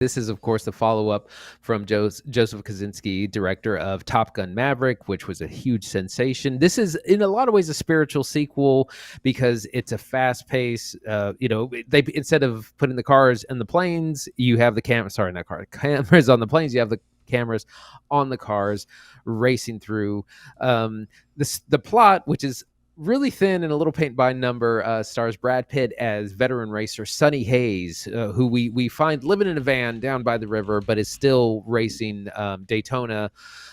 This is, of course, the follow-up from Joseph Kosinski, director of Top Gun: Maverick, which was a huge sensation. This is, in a lot of ways, a spiritual sequel because it's a fast pace. They, instead of putting the cars in the planes, you have the cameras. Sorry, not car cameras on the planes. You have the cameras on the cars racing through. The plot, which is really thin and a little paint by number, stars Brad Pitt as veteran racer Sonny Hayes, who we find living in a van down by the river, but is still racing Daytona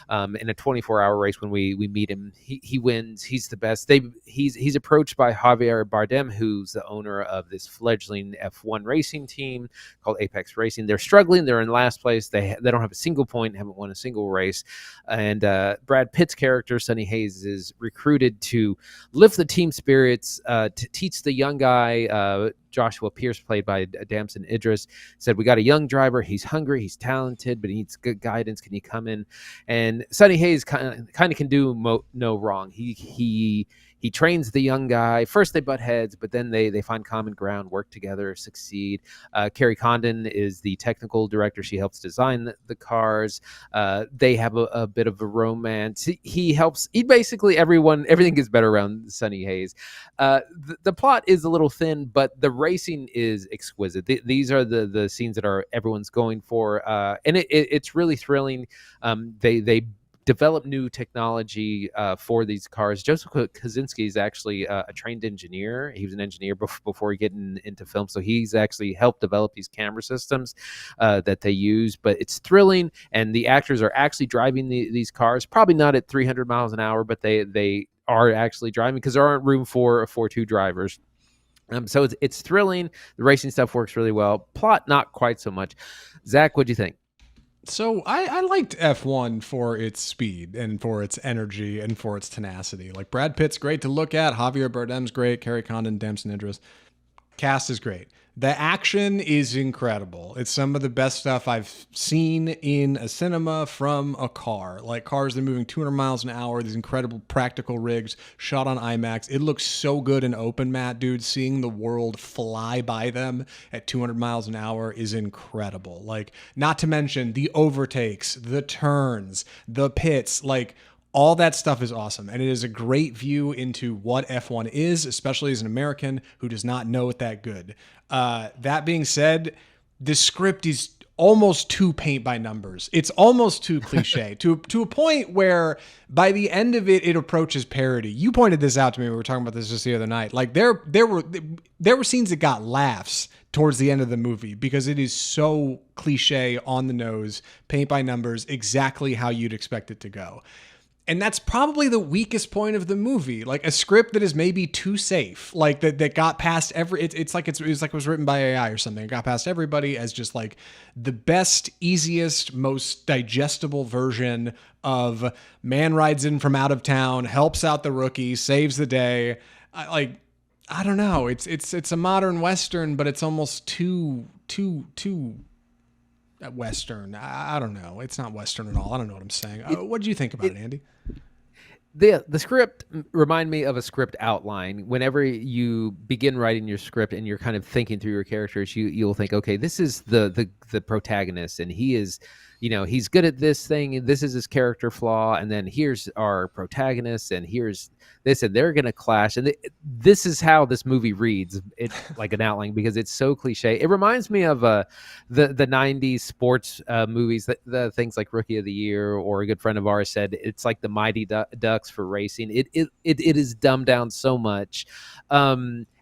in a 24-hour race. When we meet him, he wins. He's the best. He's approached by Javier Bardem, who's the owner of this fledgling F1 racing team called Apex Racing. They're struggling. They're in last place. They don't have a single point, haven't won a single race. And Brad Pitt's character, Sonny Hayes, is recruited to lift the team spirits, to teach the young guy, Joshua Pierce, played by Damson Idris, said, we got a young driver. He's hungry. He's talented, but he needs good guidance. Can you come in? And Sonny Hayes kind of can do no wrong. He trains the young guy. First they butt heads, but then they find common ground, work together, succeed. Kerry Condon is the technical director. She helps design the cars. They have a bit of a romance. He helps. Everything gets better around Sonny Hayes. The plot is a little thin, but the racing is exquisite. These are the scenes that everyone's going for, and it's really thrilling. They develop new technology for these cars. Joseph Kosinski is actually a trained engineer. He was an engineer before getting into film, so he's actually helped develop these camera systems that they use. But it's thrilling, and the actors are actually driving these cars, probably not at 300 miles an hour, but they are actually driving because there aren't room for two drivers. So it's thrilling. The racing stuff works really well. Plot, not quite so much. Zach, what'd you think? So I liked F1 for its speed and for its energy and for its tenacity. Like, Brad Pitt's great to look at. Javier Bardem's great. Kerry Condon, Damson Idris. Cast is great. The action is incredible. It's some of the best stuff I've seen in a cinema from a car. Like, cars that are moving 200 miles an hour, these incredible practical rigs shot on IMAX. It looks so good in open matte, dude. Seeing the world fly by them at 200 miles an hour is incredible. Like, not to mention the overtakes, the turns, the pits, like, all that stuff is awesome, and it is a great view into what F1 is, especially as an American who does not know it that good. That being said, the script is almost too paint by numbers. It's almost too cliche to a point where by the end of it, it approaches parody. You pointed this out to me. We were talking about this just the other night. Like, there were scenes that got laughs towards the end of the movie because it is so cliche, on the nose, paint by numbers, exactly how you'd expect it to go. And that's probably the weakest point of the movie. Like, a script that is maybe too safe, like that got past it's like it was written by AI or something. It got past everybody as just like the best, easiest, most digestible version of man rides in from out of town, helps out the rookie, saves the day. I don't know. It's a modern Western, but it's almost too Western. I don't know. It's not Western at all. I don't know what I'm saying. What do you think about it, Andy? The script remind me of a script outline. Whenever you begin writing your script and you're kind of thinking through your characters, you'll think, okay, this is the protagonist, and he is, he's good at this thing, and this is his character flaw, and then here's our protagonist, and here's this, and they're gonna clash, and this is how this movie reads. It's like an outline because it's so cliche. It reminds me of the '90s sports movies, the things like Rookie of the Year, or a good friend of ours said it's like the Mighty Ducks for racing. It is dumbed down so much.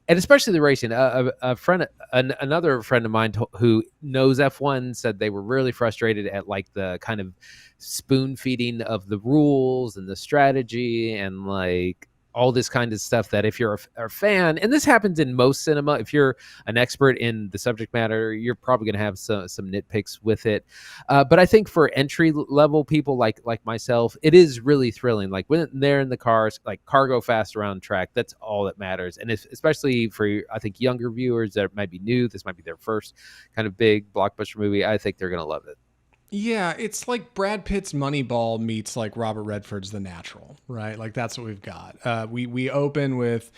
And especially the racing. Another friend of mine who knows F1 said they were really frustrated at like the kind of spoon feeding of the rules and the strategy and like all this kind of stuff, that if you're a fan, and this happens in most cinema, if you're an expert in the subject matter, you're probably going to have some nitpicks with it. But I think for entry level people like myself, it is really thrilling. Like when they're in the cars, like cargo fast around track, that's all that matters. And especially for, I think, younger viewers that might be new, this might be their first kind of big blockbuster movie, I think they're going to love it. Yeah, it's like Brad Pitt's Moneyball meets like Robert Redford's The Natural, right? Like that's what we've got. We open with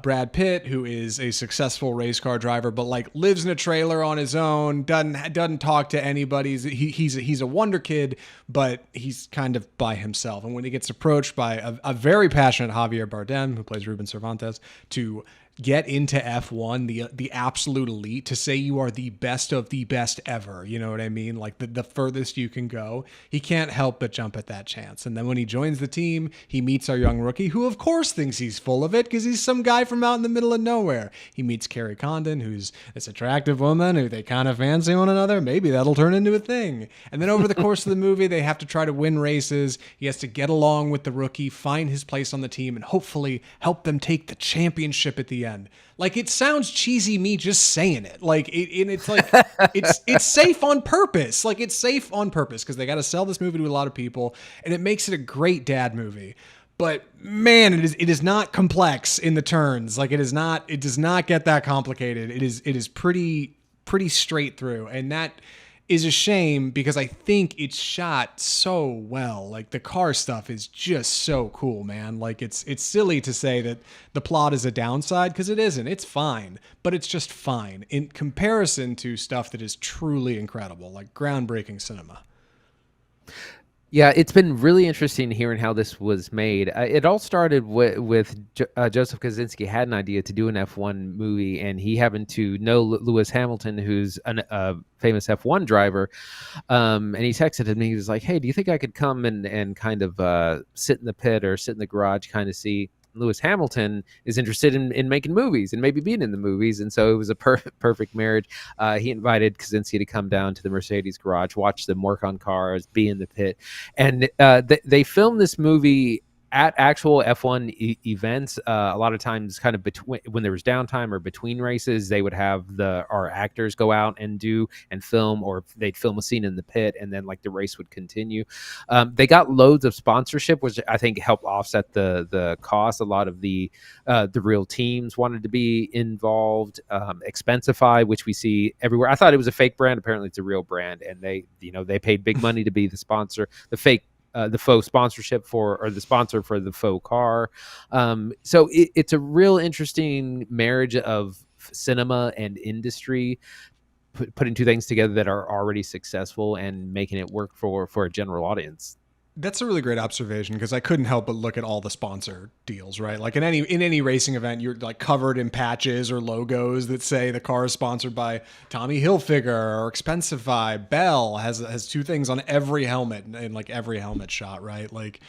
Brad Pitt, who is a successful race car driver, but like lives in a trailer on his own, doesn't talk to anybody. He's a wonder kid, but he's kind of by himself. And when he gets approached by a very passionate Javier Bardem, who plays Ruben Cervantes, to get into F1, the absolute elite, to say you are the best of the best ever, you know what I mean? Like the furthest you can go. He can't help but jump at that chance. And then when he joins the team, he meets our young rookie, who of course thinks he's full of it because he's some guy from out in the middle of nowhere. He meets Kerry Condon, who's this attractive woman who they kind of fancy one another. Maybe that'll turn into a thing. And then over the course of the movie, they have to try to win races. He has to get along with the rookie, find his place on the team, and hopefully help them take the championship at the end. Like, it sounds cheesy, me just saying it. Like, it's like it's safe on purpose. Like, it's safe on purpose because they got to sell this movie to a lot of people, and it makes it a great dad movie. But man, it is not complex in the turns. Like, it does not get that complicated. It is pretty straight through, and that is a shame because I think it's shot so well. Like the car stuff is just so cool, man. Like it's silly to say that the plot is a downside because it isn't. It's fine, but it's just fine in comparison to stuff that is truly incredible, like groundbreaking cinema. Yeah, it's been really interesting hearing how this was made. It all started with Joseph Kosinski had an idea to do an F1 movie, and he happened to know Lewis Hamilton, who's a famous F1 driver. And he texted him, and he was like, "Hey, do you think I could come and kind of sit in the pit or sit in the garage, kind of see?" Lewis Hamilton is interested in making movies and maybe being in the movies. And so it was a perfect marriage. He invited Kosinski to come down to the Mercedes garage, watch them work on cars, be in the pit. And they filmed this movie at actual F1 events. A lot of times kind of between when there was downtime or between races, they would have our actors go out and film, or they'd film a scene in the pit and then like the race would continue. They got loads of sponsorship, which I think helped offset the cost. A lot of the real teams wanted to be involved. Expensify, which we see everywhere. I thought it was a fake brand. Apparently it's a real brand, and they paid big money to be the sponsor. The faux sponsorship or the sponsor for the faux car. So it's a real interesting marriage of cinema and industry, putting two things together that are already successful and making it work for a general audience. That's a really great observation because I couldn't help but look at all the sponsor deals, right? Like in any racing event, you're like covered in patches or logos that say the car is sponsored by Tommy Hilfiger or Expensify. Bell has two things on every helmet in like every helmet shot, right? Like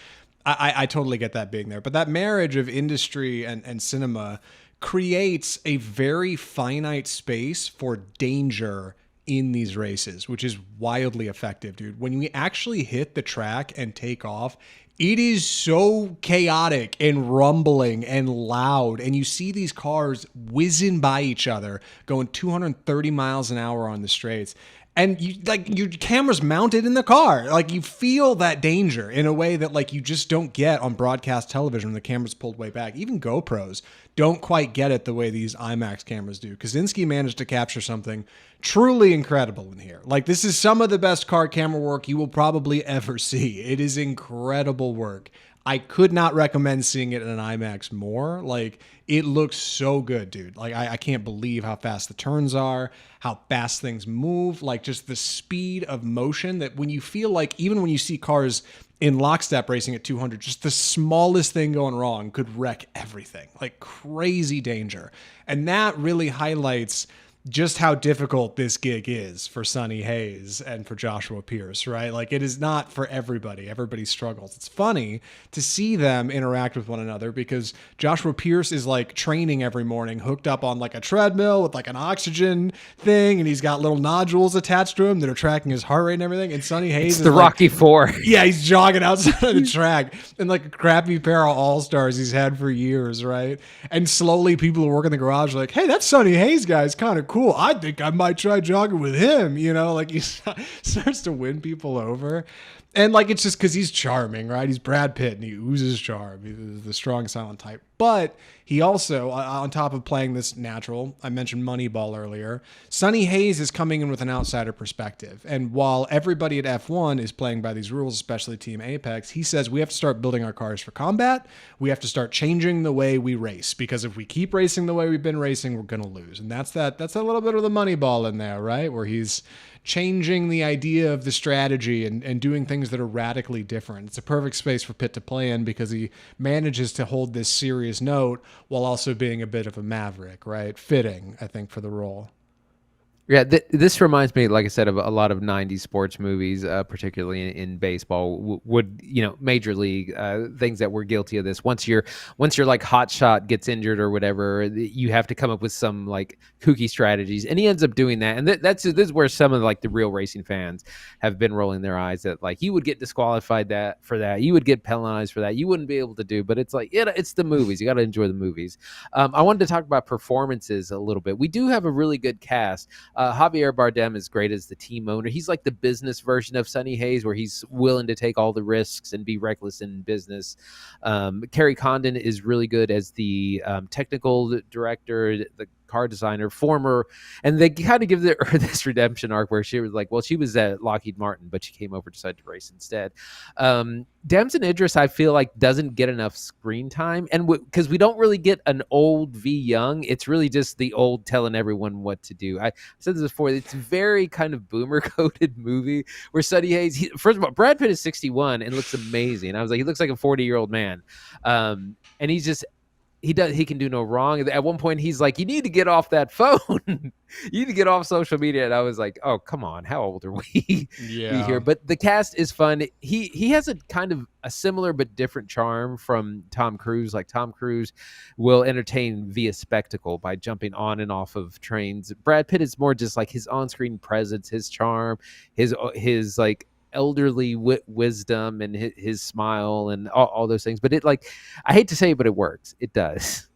I totally get that being there. But that marriage of industry and cinema creates a very finite space for danger in these races, which is wildly effective, dude. When we actually hit the track and take off, it is so chaotic and rumbling and loud. And you see these cars whizzing by each other, going 230 miles an hour on the straights. And you like your camera's mounted in the car. Like you feel that danger in a way that like you just don't get on broadcast television when the camera's pulled way back. Even GoPros don't quite get it the way these IMAX cameras do. Kosinski managed to capture something truly incredible in here. Like this is some of the best car camera work you will probably ever see. It is incredible work. I could not recommend seeing it in an IMAX more. Like it looks so good, dude. Like I can't believe how fast the turns are, how fast things move, like just the speed of motion that when you feel like even when you see cars in lockstep racing at 200, just the smallest thing going wrong could wreck everything. Like crazy danger. And that really highlights just how difficult this gig is for Sonny Hayes and for Joshua Pierce, right? Like it is not for everybody. Everybody struggles. It's funny to see them interact with one another because Joshua Pierce is like training every morning, hooked up on like a treadmill with like an oxygen thing, and he's got little nodules attached to him that are tracking his heart rate and everything. And Sonny Hayes is the Rocky Four. Yeah, he's jogging outside of the track in like a crappy pair of All-Stars he's had for years, right? And slowly people who work in the garage are like, hey, that Sonny Hayes guy is kind of cool. I think I might try jogging with him, you know, like he starts to win people over. And like, it's just because he's charming, right? He's Brad Pitt and he oozes charm. He's the strong, silent type But he also, on top of playing this natural, I mentioned Moneyball earlier, Sonny Hayes is coming in with an outsider perspective. And while everybody at F1 is playing by these rules, especially Team Apex, he says we have to start building our cars for combat. We have to start changing the way we race, because if we keep racing the way we've been racing, we're going to lose. And that's a little bit of the Moneyball in there, right? Where he's changing the idea of the strategy and doing things that are radically different. It's a perfect space for Pitt to play in, because he manages to hold this serious note while also being a bit of a maverick, right? Fitting, I think, for the role. Yeah, this reminds me, like I said, of a lot of '90s sports movies, particularly in baseball. Would Major League, things that were guilty of this? Once your like hot shot gets injured or whatever, you have to come up with some like kooky strategies, and he ends up doing that. And this is where some of like the real racing fans have been rolling their eyes at, like, you would get disqualified for that, you would get penalized for that, you wouldn't be able to do. But it's like, it's the movies. You got to enjoy the movies. I wanted to talk about performances a little bit. We do have a really good cast. Javier Bardem is great as the team owner. He's like the business version of Sonny Hayes, where he's willing to take all the risks and be reckless in business. Kerry Condon is really good as the technical director, the car designer, and they kind of give her this redemption arc where she was like, well, she was at Lockheed Martin, but she came over to decided to race instead. Damson Idris, I feel like, doesn't get enough screen time, and because we don't really get an old v young, it's really just the old telling everyone what to do. I said this before, it's very kind of boomer coded movie where Sonny Hayes, first of all, Brad Pitt is 61 and looks amazing. I was like, he looks like a 40-year-old man, and he's just, he can do no wrong. At one point he's like, you need to get off that phone. You need to get off social media. And I was like, oh, come on, how old are we? Yeah. Here? But the cast is fun. He has a kind of a similar but different charm from Tom Cruise. Like, Tom Cruise will entertain via spectacle by jumping on and off of trains. Brad Pitt is more just like his on-screen presence, his charm, his like elderly wisdom, and his smile, and all those things. But I hate to say it, but it works. It does.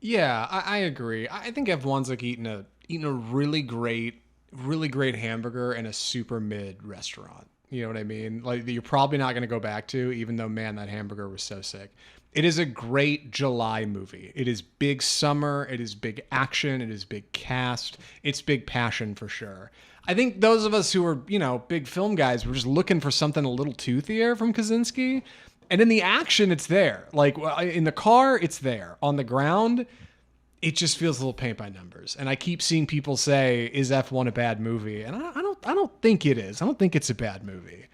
Yeah, I agree. I think F1's like eating a really great hamburger in a super mid restaurant. You know what I mean? Like, you're probably not going to go back to, even though, man, that hamburger was so sick. It is a great July movie. It is big summer. It is big action. It is big cast. It's big passion for sure. I think those of us who are, big film guys, were just looking for something a little toothier from Kosinski. And in the action, it's there. Like, in the car, it's there. On the ground, it just feels a little paint by numbers. And I keep seeing people say, is F1 a bad movie? And I don't think it is. I don't think it's a bad movie.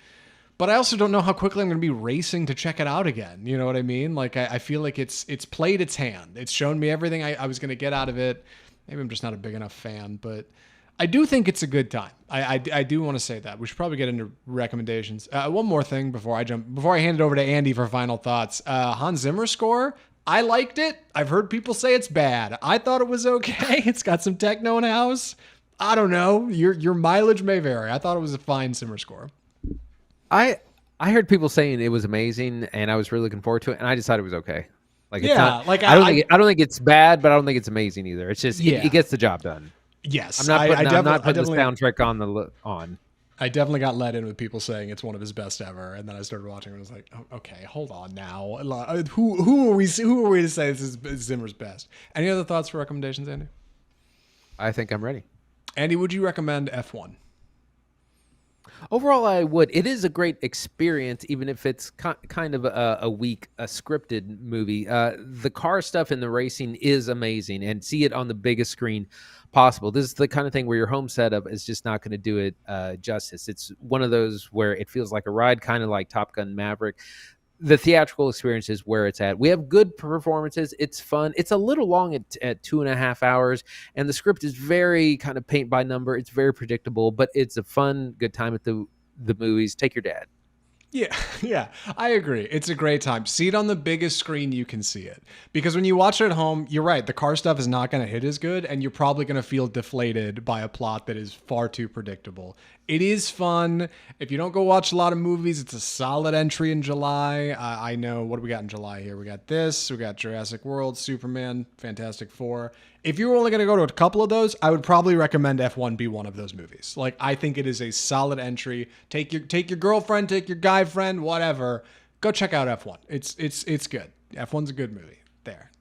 But I also don't know how quickly I'm going to be racing to check it out again. You know what I mean? Like, I feel like it's played its hand. It's shown me everything I was going to get out of it. Maybe I'm just not a big enough fan, but I do think it's a good time. I do want to say that. We should probably get into recommendations. One more thing before I hand it over to Andy for final thoughts. Hans Zimmer score, I liked it. I've heard people say it's bad. I thought it was okay. It's got some techno in house. I don't know. Your mileage may vary. I thought it was a fine Zimmer score. I heard people saying it was amazing, and I was really looking forward to it, and I decided it was okay. Like, it's not, like, I don't think it's bad, but I don't think it's amazing either. It's just it gets the job done. Yes, I'm not putting the soundtrack on. I definitely got let in with people saying it's one of his best ever, and then I started watching it and I was like, oh, okay, hold on now. Who are we to say this is Zimmer's best? Any other thoughts for recommendations, Andy? I think I'm ready. Andy, would you recommend F1? Overall, I would. It is a great experience, even if it's kind of a weak, scripted movie. The car stuff and the racing is amazing, and see it on the biggest screen possible. This is the kind of thing where your home setup is just not going to do it justice. It's one of those where it feels like a ride, kind of like Top Gun Maverick. The theatrical experience is where it's at. We have good performances. It's fun. It's a little long at 2.5 hours, and the script is very kind of paint by number. It's very predictable, but it's a fun, good time at the movies. Take your dad. Yeah, I agree. It's a great time. See it on the biggest screen you can see it. Because when you watch it at home, you're right, the car stuff is not going to hit as good, and you're probably going to feel deflated by a plot that is far too predictable. It is fun. If you don't go watch a lot of movies, it's a solid entry in July. I know, what do we got in July here? We got this, we got Jurassic World, Superman, Fantastic Four. If you were only going to go to a couple of those, I would probably recommend F1 be one of those movies. Like, I think it is a solid entry. Take your girlfriend, take your guy friend, whatever. Go check out F1. It's good. F1's a good movie.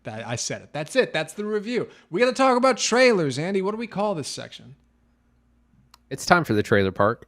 I said it. That's it. That's the review. We got to talk about trailers, Andy. What do we call this section? It's time for the trailer park.